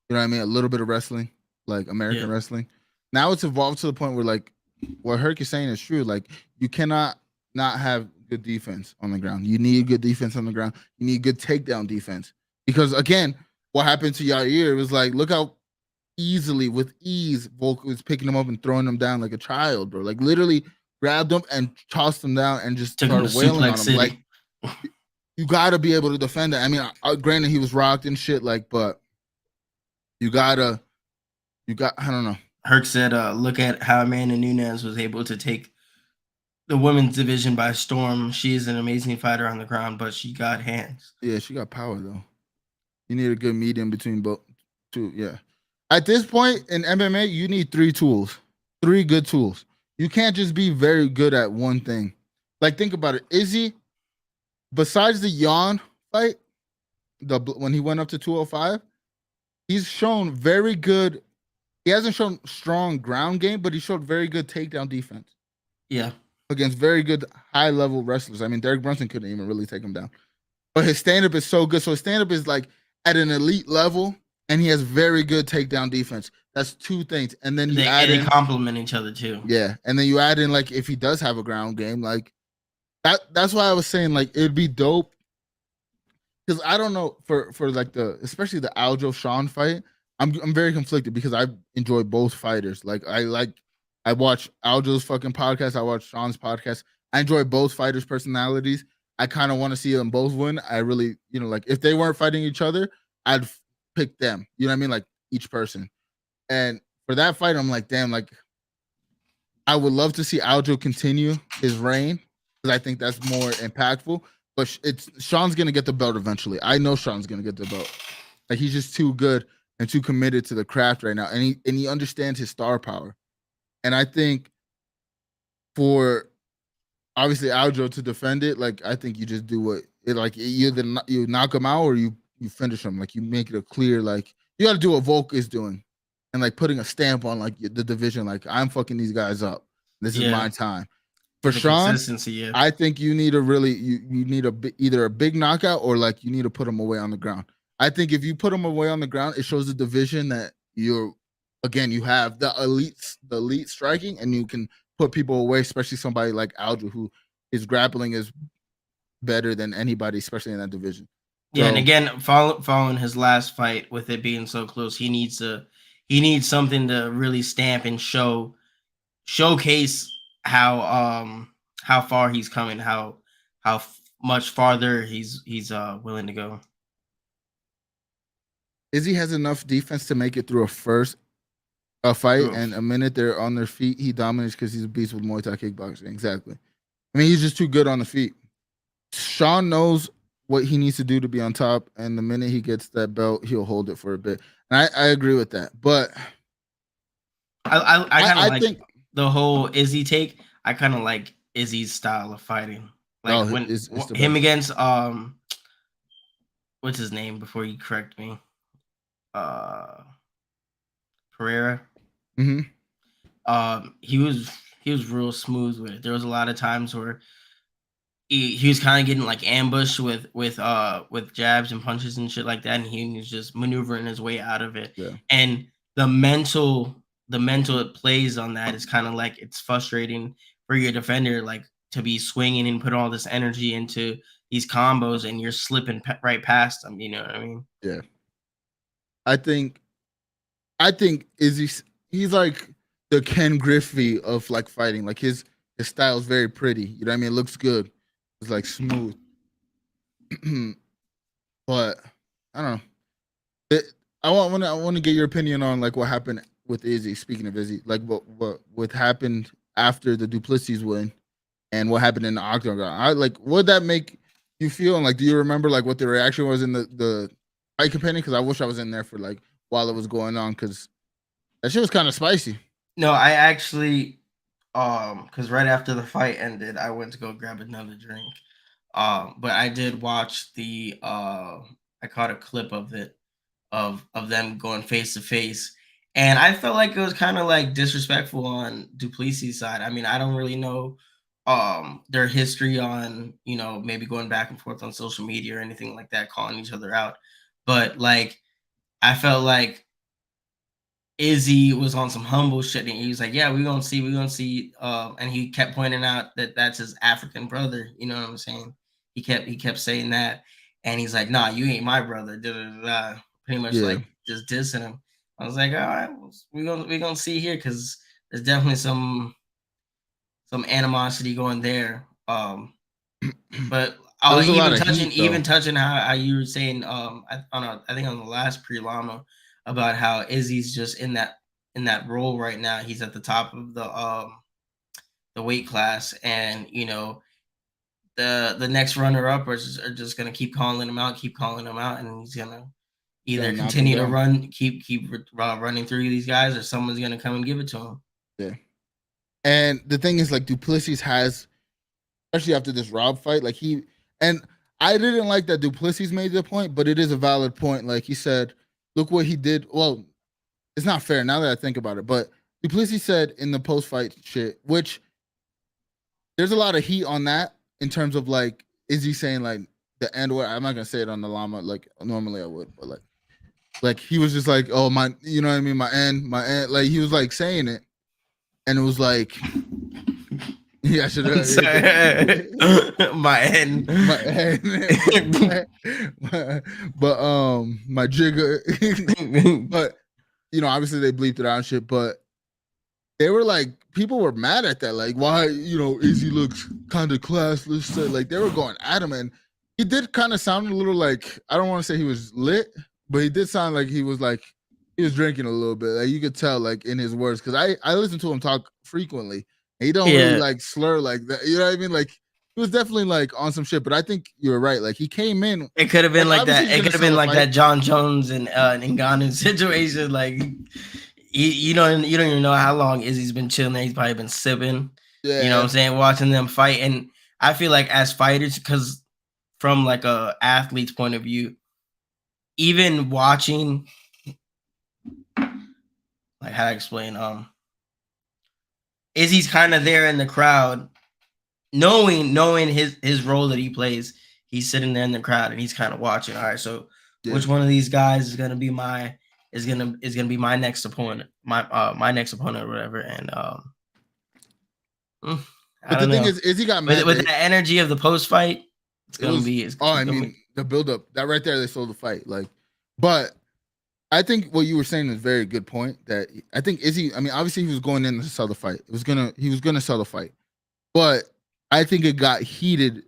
You know what I mean? A little bit of wrestling, like American wrestling. Now it's evolved to the point where, like, what Herc is saying is true. Like, you cannot not have good defense on the ground. You need good defense on the ground. You need good takedown defense. Because again, what happened to Yair was like, look how with ease, Volk was picking him up and throwing him down like a child, bro. Like, literally grabbed him and tossed him down and just started wailing on him. Like, you got to be able to defend that. I mean, granted, he was rocked and shit, like, but I don't know. Herc said, look at how Amanda Nunes was able to take the women's division by storm. She is an amazing fighter on the ground, but she got hands. Yeah, she got power, though. You need a good medium between both two. Yeah. At this point in MMA, you need 3 good tools. You can't just be very good at one thing. Like, think about it. Izzy, besides the Yawn fight, when he went up to 205, he's shown very good. He hasn't shown strong ground game, but he showed very good takedown defense. Yeah. Against very good high-level wrestlers. I mean, Derek Brunson couldn't even really take him down. But his stand-up is so good. So his stand-up is like at an elite level, and he has very good takedown defense. That's 2 things. And then they complement each other too. Yeah. And then you add in, like, if he does have a ground game, like that's why I was saying, like, it'd be dope. Because I don't know, for like especially the Aljo Sean fight, I'm very conflicted because I enjoy both fighters. Like, I watch Aljo's fucking podcast. I watch Sean's podcast. I enjoy both fighters' personalities. I kind of want to see them both win. I really, you know, like, if they weren't fighting each other, I'd pick them. You know what I mean? Like, each person. And for that fight, I'm like, damn, like, I would love to see Aljo continue his reign because I think that's more impactful. But Sean's gonna get the belt eventually. I know Sean's gonna get the belt. Like, he's just too good and too committed to the craft right now, and he understands his star power. And I think for obviously Aljo to defend it, like, I think you just do you knock him out or you finish him. Like, you make it a clear, like, you got to do what Volk is doing, and like putting a stamp on like the division. Like, I'm fucking these guys up. This is my time. For Sean, I think you need either a big knockout or like you need to put him away on the ground. I think if you put him away on the ground, it shows the division that you have the elite striking, and you can put people away, especially somebody like Aljo, who his grappling is better than anybody, especially in that division. Yeah, and again, following his last fight, with it being so close, he needs something to really stamp and showcase how far he's coming, how much farther he's willing to go. Izzy has enough defense to make it through a fight, Oof. and a minute they're on their feet, he dominates because he's a beast with Muay Thai kickboxing. Exactly. I mean, he's just too good on the feet. Sean knows what he needs to do to be on top, and the minute he gets that belt, he'll hold it for a bit. And I agree with that. But I kind of like think the whole Izzy take. I kind of like Izzy's style of fighting. Like when it's him against what's his name before you correct me? Pereira. Mm-hmm. He was real smooth with it. There was a lot of times where he was kind of getting like ambushed with jabs and punches and shit like that, and he was just maneuvering his way out of it. Yeah. And the mental it plays on that is kind of like it's frustrating for your defender, like to be swinging and put all this energy into these combos, and you're slipping right past them. You know what I mean? Yeah. I think he's like the Ken Griffey of like fighting. Like his style is very pretty. You know what I mean? It looks good. It's like smooth. But I don't know. I want to get your opinion on like what happened with Izzy. Speaking of Izzy, like what happened after the Duplessis win, and what happened in the octagon. What that make you feel? And like, do you remember like what the reaction was in the fight companion? Because I wish I was in there for like while it was going on, because that shit was kind of spicy. No, I actually, because right after the fight ended, I went to go grab another drink. But I did watch I caught a clip of it, of them going face to face, and I felt like it was kind of like disrespectful on Duplessis' side. I mean, I don't really know their history on, you know, maybe going back and forth on social media or anything like that, calling each other out, but like I felt like Izzy was on some humble shit, and he was like, "Yeah, we're gonna see." And he kept pointing out that that's his African brother. You know what I'm saying? He kept saying that, and he's like, "Nah, you ain't my brother." Da, da, da, da. Pretty much like just dissing him. I was like, "All right, we're gonna see here, because there's definitely some animosity going there." But even touching how you were saying I think on the last pre-Llama about how Izzy's just in that role right now. He's at the top of the weight class, and you know the next runner up are just gonna keep calling him out, and he's gonna either continue to run, keep running through these guys, or someone's gonna come and give it to him. Yeah. And the thing is, like, Duplessis has, especially after this Rob fight, like I didn't like that Duplessis made the point, but it is a valid point. Like he said, look what he did. Well, it's not fair now that I think about it, but Duplessis said in the post-fight shit, which there's a lot of heat on that in terms of like, is he saying like the end word? I'm not gonna say it on the Llama like normally I would, but like he was just like, oh my, you know what I mean, my end, like he was like saying it, and it was like, yeah, I should have my end, but my jigger, but you know, obviously they bleeped it out and shit, but they were like, people were mad at that, like, why, you know, Izzy looks kind of classless, so, like they were going at him, and he did kind of sound a little like, I don't want to say he was lit, but he did sound like he was drinking a little bit, like you could tell like in his words, because I listen to him talk frequently. He don't really like slur like that. You know what I mean? Like he was definitely like on some shit. But I think you're right. Like he came in. It could have been like that. It could have been like that John Jones and Ngannou situation. Like you don't even know how long Izzy's been chilling there. He's probably been sipping. Yeah. You know what I'm saying? Watching them fight. And I feel like as fighters, because from like a athlete's point of view, even watching, like how to explain, Izzy's kind of there in the crowd, knowing his role that he plays. He's sitting there in the crowd and he's kind of watching. All right, so which one of these guys is gonna be my next opponent, my next opponent or whatever. And but the thing is he got mad with the energy of the post fight. I mean, the build up that right there, they sold the fight. Like, but I think what you were saying is a very good point. That I think Izzy, I mean, obviously he was going in to sell the fight. He was gonna sell the fight, but I think it got heated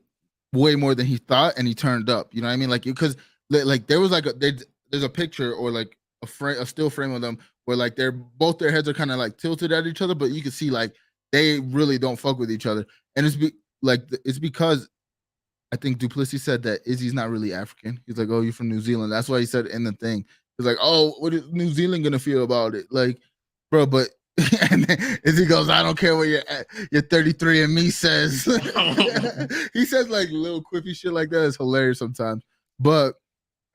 way more than he thought, and he turned up. You know what I mean? Like, because like there was like there's a picture or like a still frame of them where like both their heads are kind of like tilted at each other, but you can see like they really don't fuck with each other, and it's because I think Duplessis said that Izzy's not really African. He's like, oh, you're from New Zealand. That's why he said in the thing. He's like, oh, what is New Zealand gonna feel about it? Like, bro, but and then Izzy goes, I don't care what your 33 and me says. He says like little quippy shit like that. It's hilarious sometimes. But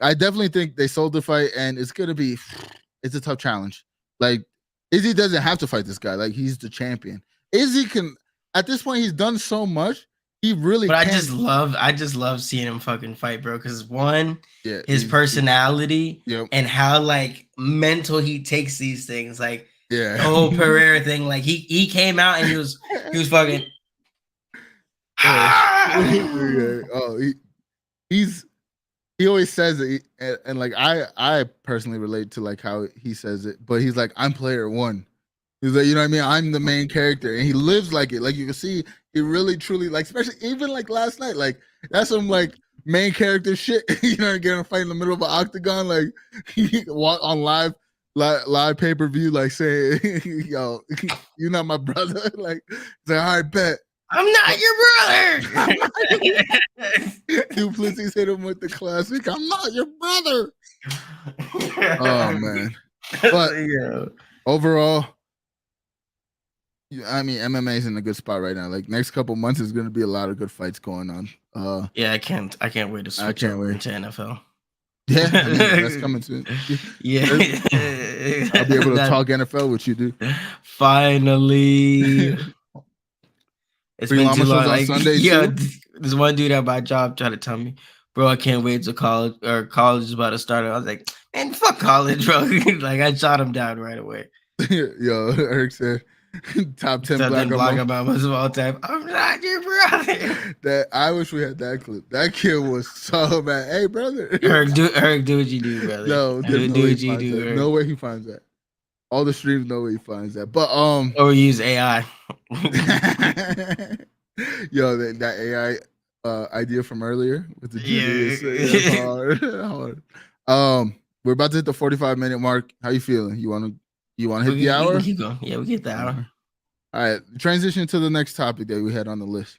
I definitely think they sold the fight, and it's a tough challenge. Like, Izzy doesn't have to fight this guy. Like, he's the champion. Izzy can, at this point, he's done so much. He really. But I just love seeing him fucking fight, bro. Because his personality and how like mental he takes these things. Like, the whole Pereira thing. Like he came out and he was fucking. He always says it, and like I personally relate to like how he says it. But he's like, I'm player one. He's like, you know what I mean? I'm the main character, and he lives like it. Like, you can see, he really truly, like, especially even like last night, like that's some like main character shit. You know, getting a fight in the middle of an octagon, like he walk on live pay-per-view, like saying, "Yo, you're not my brother." Like, it's like, all right, bet. I'm not your brother. Duplessis hit him with the classic, I'm not your brother. Oh man. But overall, I mean, MMA is in a good spot right now. Like, next couple months is going to be a lot of good fights going on. Yeah, I can't wait to switch over into NFL. Yeah, I mean, that's coming soon. Yeah, I'll be able to talk NFL with you, dude. Finally. It's been too long. Like, Sunday there's one dude at my job trying to tell me, bro, I can't wait till college is about to start. I was like, man, fuck college, bro. Like, I shot him down right away. Yo, Eric said, top 10 black Obamas of all time. I'm not your brother. I wish we had that clip. That kid was so bad. Hey, brother. Eric, do what you do, brother. No, do what you do. No way he finds that. All the streams know where he finds that. But or use AI. Yo, that AI idea from earlier with the GD hard. We're about to hit the 45-minute mark. How you feeling? You want to hit the hour? Keep going. Yeah, we get the hour. All right. Transition to the next topic that we had on the list.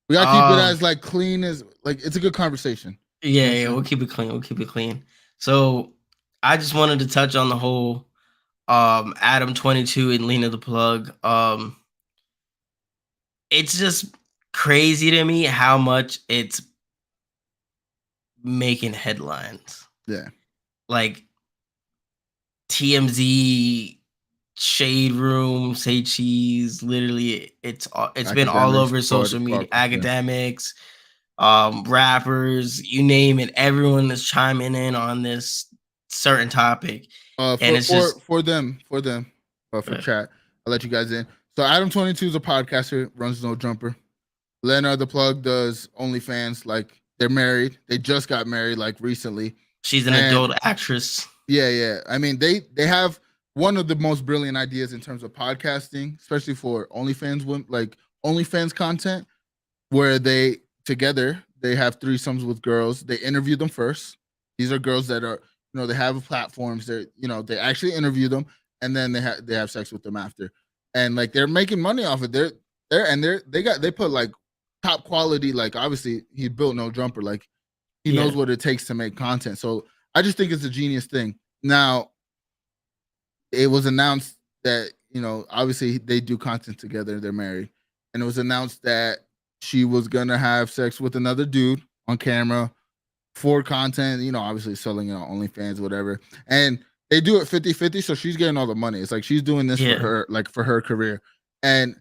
We gotta keep it as like clean as like it's a good conversation. Yeah, we'll keep it clean. So I just wanted to touch on the whole Adam 22 and Lena the Plug. It's just crazy to me how much it's making headlines. Yeah. Like TMZ, Shade Room, Say Cheese, literally it's been all over social media. Academics, rappers, you name it, everyone is chiming in on this certain topic. For chat, I'll let you guys in. So Adam 22 is a podcaster, runs No Jumper. Leonard the Plug does OnlyFans. Like, they're married. They just got married like recently. She's an adult actress. Yeah. I mean, they have one of the most brilliant ideas in terms of podcasting, especially for OnlyFans content, where they have threesomes with girls. They interview them first. These are girls that are, they have platforms. They actually interview them, and then they have sex with them after. And like, they're making money off it. They put like top quality, like, obviously he built No Jumper. Like, he knows what it takes to make content. So I just think it's a genius thing. Now, it was announced that, obviously they do content together. They're married. And it was announced that she was going to have sex with another dude on camera for content, obviously selling it on OnlyFans, whatever. And they do it 50-50. So she's getting all the money. It's like, she's doing this for her career. And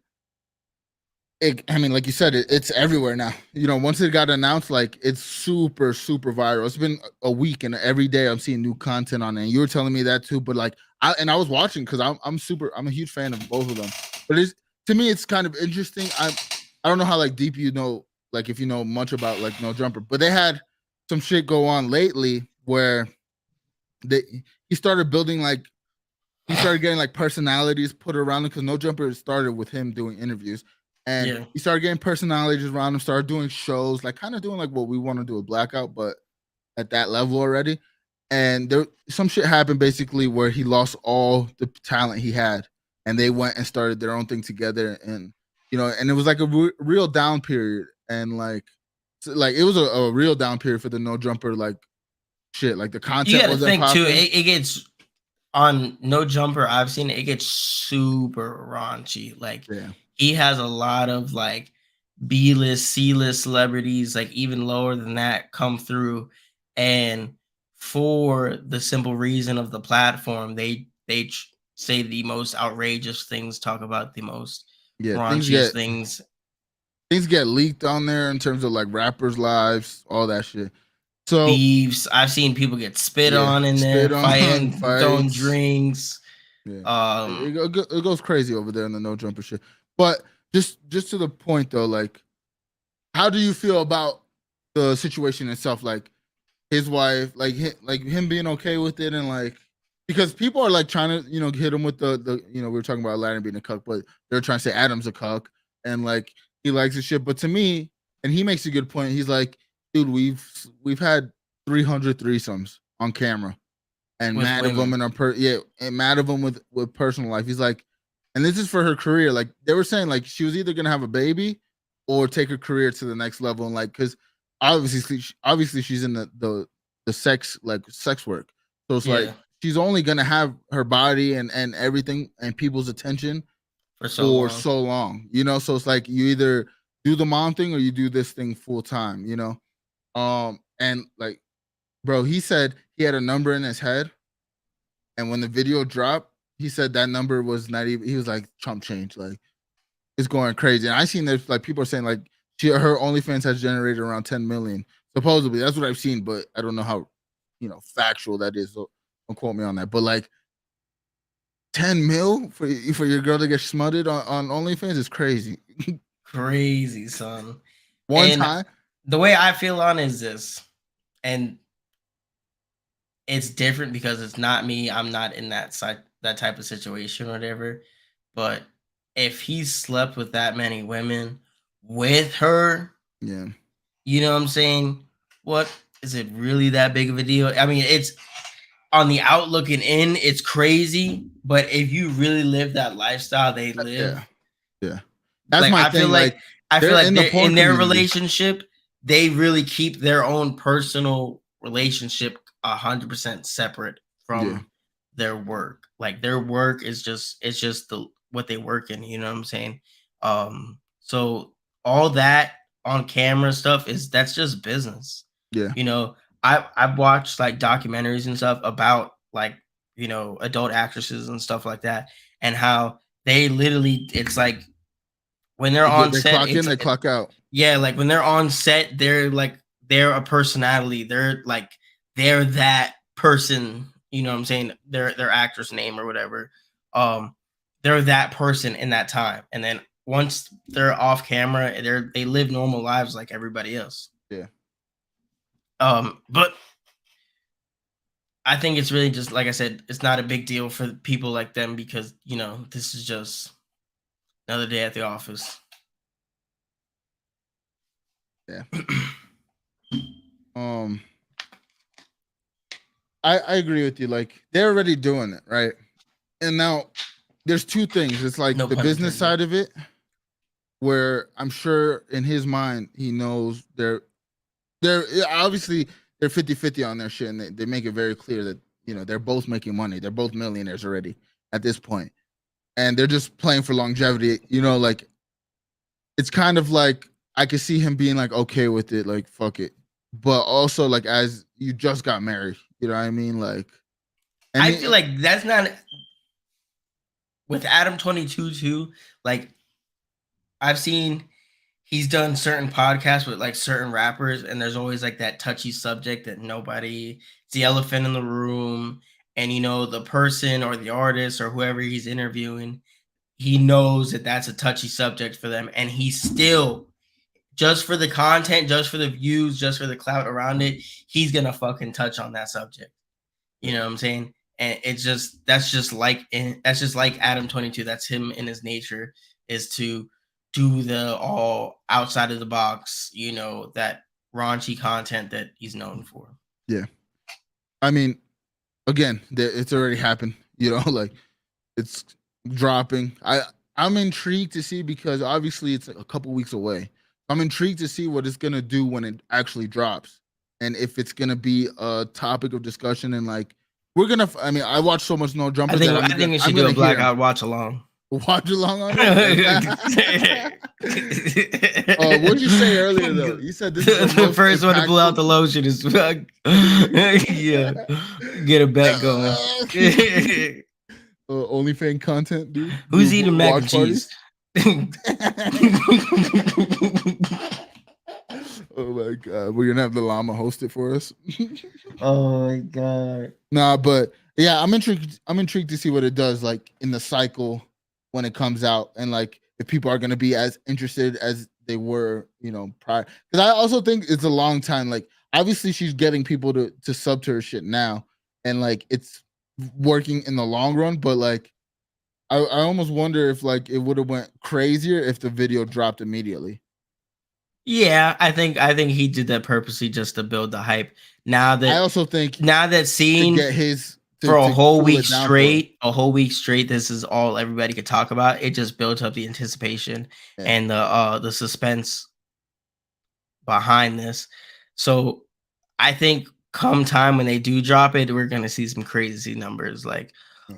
like you said, it's everywhere now. Once it got announced, like, it's super, super viral. It's been a week, and every day I'm seeing new content on it. And you were telling me that too. But like, I was watching because I'm a huge fan of both of them. But to me, it's kind of interesting. I don't know how like deep like if you know much about like No Jumper, but they had some shit go on lately where he started building like. He started getting like personalities put around him because No Jumper started with him doing interviews. And he started getting personalities around him, started doing shows, like kind of doing like what we want to do with Blackout, but at that level already. And there some shit happened basically where he lost all the talent he had, and they went and started their own thing together. And and it was like a real down period. And like it was a real down period for the No Jumper, like shit. Like the content you gotta wasn't think popular. too, it gets on No Jumper, I've seen it gets super raunchy. Like he has a lot of like B-list, C-list celebrities, like even lower than that, come through. And for the simple reason of the platform, they say the most outrageous things, talk about the most raunchiest things. Things get leaked on there in terms of like rappers' lives, all that shit. So thieves, I've seen people get spit on in there, fighting, throwing drinks. It goes crazy over there in the No Jumper shit. But just to the point though, like, how do you feel about the situation itself? Like his wife, like him being okay with it, and like because people are like trying to hit him with the we were talking about Aladdin being a cuck, but they're trying to say Adam's a cuck, and like he likes his shit. But to me, and he makes a good point. He's like, dude, we've had 300 threesomes on camera, and with mad women. of them and mad of them with personal life. He's like, and this is for her career. Like they were saying, like she was either gonna have a baby or take her career to the next level, and like because obviously she's in the sex work, so it's like she's only gonna have her body and everything and people's attention for so long, so it's like you either do the mom thing or you do this thing full time, and like, bro, he said he had a number in his head, and when the video dropped, he said that number was not even, he was like, chump change, like it's going crazy. And I seen there's like people are saying like her OnlyFans has generated around 10 million. Supposedly, that's what I've seen, but I don't know how factual that is. So don't quote me on that. But like 10 mil for your girl to get smutted on OnlyFans is crazy. Crazy, son. One time. The way I feel on is this, and it's different because it's not me. I'm not in that type of situation or whatever. But if he slept with that many women with her, you know what I'm saying? What is it really that big of a deal? I mean, it's on the out looking in, it's crazy. But if you really live that lifestyle they live, that's like, my thing. I feel like in their relationship, they really keep their own personal relationship 100% separate from their work. Like their work is just what they work in, you know what I'm saying? So all that on camera stuff that's just business. I've watched like documentaries and stuff about like adult actresses and stuff like that, and how they literally, it's like when they're on set, clock in, they clock out. Yeah, like when they're on set, they're a personality. They're that person, you know what I'm saying? Their actor's name or whatever. They're that person in that time. And then once they're off camera, they live normal lives like everybody else. Yeah. But I think it's really just, like I said, it's not a big deal for people like them because, this is just another day at the office. Yeah. I agree with you. Like they're already doing it, right? And now there's two things. It's like the business side of it, where I'm sure in his mind he knows they're obviously they're 50-50 on their shit, and they make it very clear that they're both making money. They're both millionaires already at this point, and they're just playing for longevity. Like it's kind of like I could see him being like okay with it, like fuck it, but also like as you just got married, you know what I mean? Like, I feel like that's not with Adam 22 too. Like I've seen he's done certain podcasts with like certain rappers, and there's always like that touchy subject that it's the elephant in the room. And the person or the artist or whoever he's interviewing, he knows that that's a touchy subject for them, and he still, just for the content, just for the views, just for the clout around it, he's gonna fucking touch on that subject. You know what I'm saying? And that's just like Adam 22. That's him in his nature, is to do the all outside of the box, you know, that raunchy content that he's known for. Yeah. I mean, again, it's already happened, you know, like it's dropping. I'm intrigued to see because obviously it's a couple weeks away. I'm intrigued to see what it's gonna do when it actually drops, and if it's gonna be a topic of discussion. And like we're gonna, I mean, I watch so much No Jumper. I think we should do a blackout watch along. Watch along on it. What'd you say earlier though? You said this is the first one to pull out the lotion is yeah. Get a bet going. OnlyFans content, dude. Who's eating mac and cheese? Oh my god, we're gonna have the llama host it for us. Oh my god. Nah, but yeah, I'm intrigued to see what it does like in the cycle when it comes out, and like if people are gonna be as interested as they were, you know, prior. Because I also think it's a long time. Like obviously she's getting people to sub to her shit now, and like it's working in the long run, but like I almost wonder if like it would have went crazier if the video dropped immediately. Yeah, I think he did that purposely just to build the hype. Now that I also think seeing get his for a whole week straight, this is all everybody could talk about. It just built up the anticipation and the suspense behind this. So I think come time when they do drop it, we're gonna see some crazy numbers like,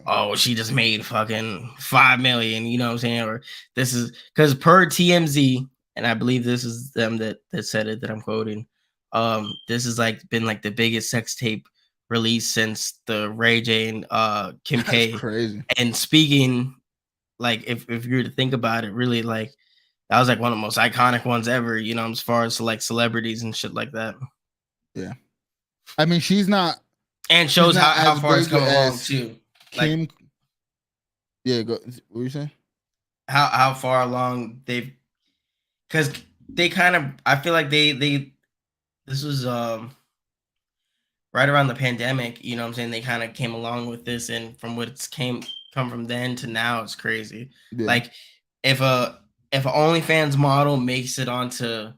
oh, she just made fucking 5 million, you know what I'm saying? Or this is because per TMZ, and I believe this is them that said it that I'm quoting. This is like been like the biggest sex tape release since the Ray J and Kim K. Crazy. And speaking, like if you were to think about it, really like that was like one of the most iconic ones ever, you know, as far as like celebrities and shit like that. Yeah. I mean, she's not, and shows how far it's come along too. Kim, like, yeah, go. What were you saying? How far along they've, because they kind of, I feel like they this was right around the pandemic, you know what I'm saying? They kind of came along with this, and from what it's come from then to now, it's crazy. Yeah. Like if a OnlyFans model makes it onto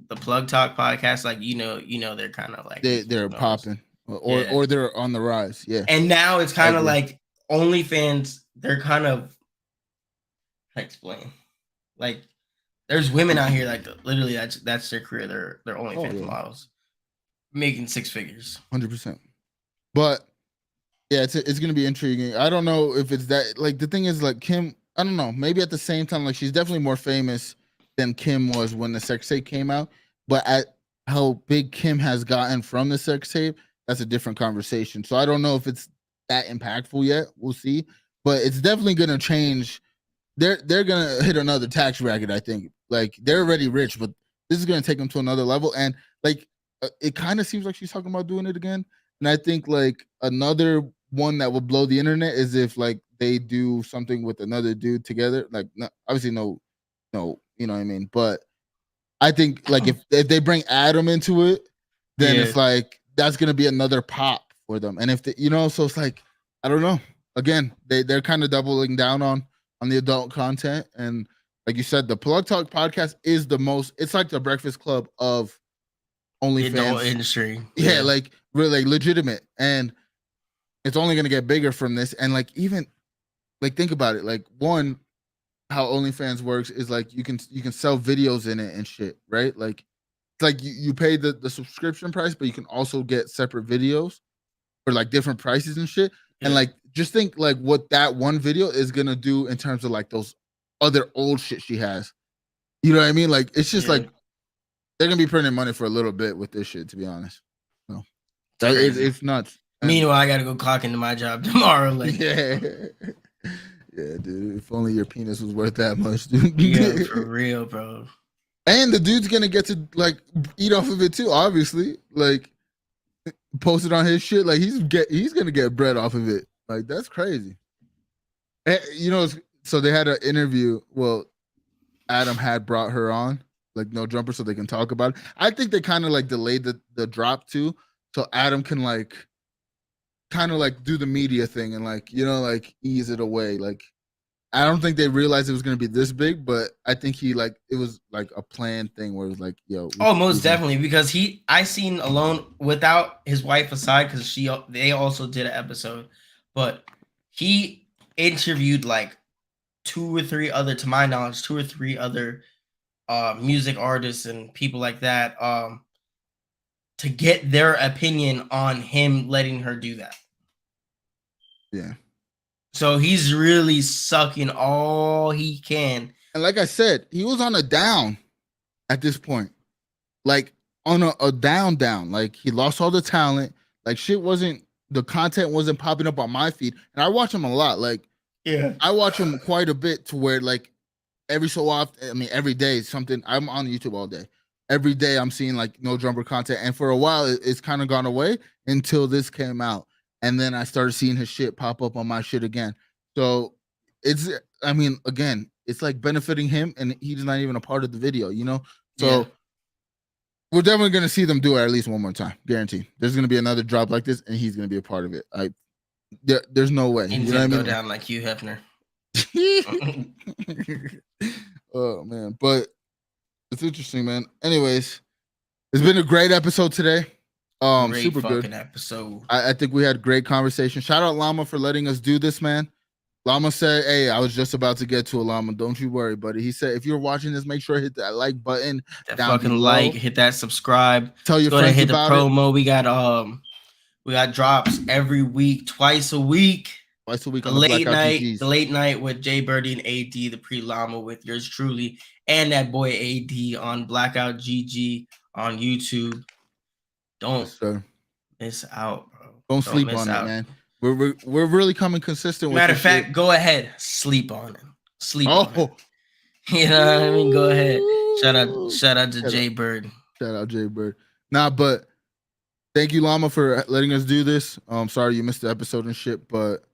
the Plug Talk podcast, like you know they're kind of like they're popping. Or they're on the rise, yeah. And now it's kind of like OnlyFans. They're kind of, I explain, like there's women out here like literally that's their career. They're OnlyFans models, making 6 figures. 100%. But yeah, it's gonna be intriguing. I don't know if it's that. Like the thing is, like Kim, I don't know. Maybe at the same time, like she's definitely more famous than Kim was when the sex tape came out. But at how big Kim has gotten from the sex tape, that's a different conversation. So I don't know if it's that impactful yet. We'll see. But it's definitely gonna change. They're gonna hit another tax bracket, I think. Like they're already rich, but this is gonna take them to another level. And like it kind of seems like she's talking about doing it again. And I think like another one that will blow the internet is if like they do something with another dude together. Like obviously no, you know what I mean. But I think like if they bring Adam into it, then it's like that's gonna be another pop for them. And if they, you know, so it's like I don't know. Again, they're kind of doubling down on the adult content, and like you said, the Plug Talk podcast is the most. It's like the Breakfast Club of OnlyFans industry. Yeah, like really legitimate, and it's only gonna get bigger from this. And like even like think about it. Like one, how OnlyFans works is like you can sell videos in it and shit, right? Like it's like you pay the subscription price, but you can also get separate videos for like different prices and shit. Yeah. And like just think like what that one video is gonna do in terms of like those other old shit she has. You know what I mean? Like it's just like they're gonna be printing money for a little bit with this shit, to be honest. No, it's nuts. Meanwhile, I gotta go clock into my job tomorrow. Like yeah, dude. If only your penis was worth that much, dude. Yeah, for real, bro. And the dude's gonna get to like eat off of it too. Obviously, like post it on his shit. Like he's gonna get bread off of it. Like that's crazy. And, you know, so they had an interview. Well, Adam had brought her on, like No Jumper, so they can talk about it. I think they kind of like delayed the drop too, so Adam can like kind of like do the media thing and like, you know, like ease it away. Like I don't think they realized it was gonna be this big, but I think it was like a planned thing where it was like, yo. Oh, most definitely, because I seen Alone without his wife aside, because they also did an episode, but he interviewed like two or three other music artists and people like that to get their opinion on him letting her do that. Yeah. So he's really sucking all he can. And like I said, he was on a down at this point. Like on a down. Like he lost all the talent. Like the content wasn't popping up on my feed. And I watch him a lot. Like, yeah, I watch him quite a bit to where like every so often, I mean, every day something. I'm on YouTube all day. Every day I'm seeing like No Jumper content. And for a while, it's kind of gone away until this came out. And then I started seeing his shit pop up on my shit again. So again, it's like benefiting him and he's not even a part of the video, you know? So we're definitely going to see them do it at least one more time. Guaranteed. There's going to be another drop like this and he's going to be a part of it. There's no way. He's going to go down like Hugh Hefner. Oh, man. But it's interesting, man. Anyways, it's been a great episode today. Great super fucking good episode. I think we had great conversation. Shout out Llama for letting us do this, man. Llama said, "Hey, I was just about to get to a Llama. Don't you worry, buddy." He said, "If you're watching this, make sure to hit that like button. That fucking below. Hit that subscribe. Tell your friends hit about the promo. It. We got drops every week, twice a week. Twice a week. The on the late night with Jay Birdie and AD, the pre-Llama with yours truly, and that boy AD on Blackout GG on YouTube. Don't miss out, bro. Don't sleep on it, man. We're really coming consistent with Matter of fact, go ahead. Sleep on it. Sleep on it. You know what I mean? Go ahead. Shout out to Jay Bird. Shout out Jay Bird. Nah, but thank you, Llama, for letting us do this. Sorry you missed the episode and shit, but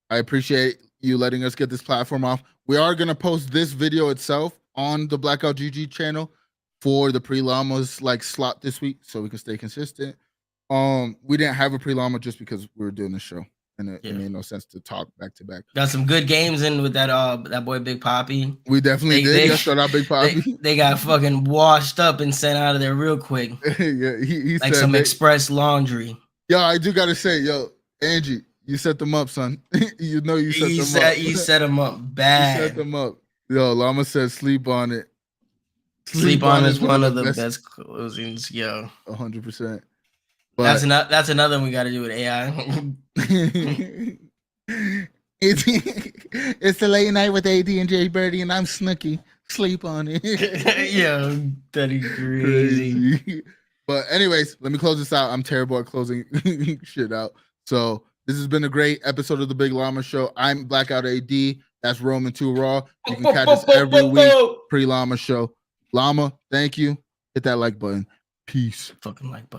I appreciate you letting us get this platform off. We are gonna post this video itself on the Blackout GG channel for the pre-Llamas like slot this week, so we can stay consistent. We didn't have a pre-Llama just because we were doing the show, and it made no sense to talk back to back. Got some good games in with that boy Big Poppy. We definitely did. Shout out Big Poppy. They got fucking washed up and sent out of there real quick. Yeah, he like some express laundry. Yo, I do gotta say, yo, Angie, you set them up, son. You know you set them up. You set them up bad. You set them up. Yo, Llama said sleep on it. Sleep on is one of the best closings, yo. 100%. That's another one we got to do with AI. It's the late night with AD and Jay Birdie, and I'm Snooky. Sleep on it. Yo, that is crazy. But anyways, let me close this out. I'm terrible at closing shit out. So this has been a great episode of the Big Llama Show. I'm Blackout AD. That's Roman 2 Raw. You can catch us every week. Pre-Llama Show. Llama, thank you. Hit that like button. Peace. Fucking like button.